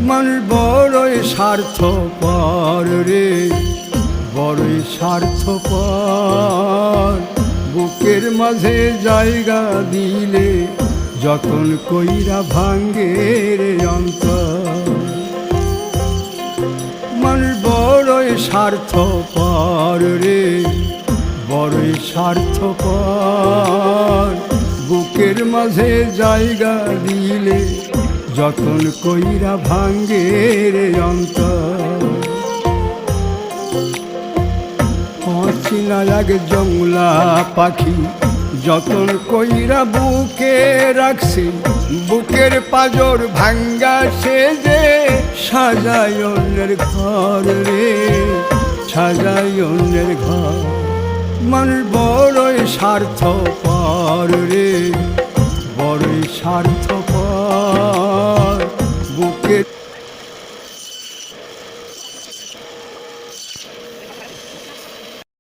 মানুষ বড়ই স্বার্থপর রে, বড়ই স্বার্থপর। বুকের মাঝে জায়গা দিলে যতন কইরা ভাঙ্গে রে অন্তর। মানুষ বড়ই স্বার্থপর রে, বড়ই স্বার্থপর। বুকের মাঝে জায়গা দিলে যতন কইরা ভাঙ্গে রে অন্তর। অচিনা এক জংলা পাখি যতন কইরা বুকে রাখছি, বুকের পাজর ভাঙ্গা সে যে সাজায় অন্যের ঘর রে, সাজায় অন্যের ঘর। মানুষ বড়ই স্বার্থপর রে, বড়ই স্বার্থপর। বুকের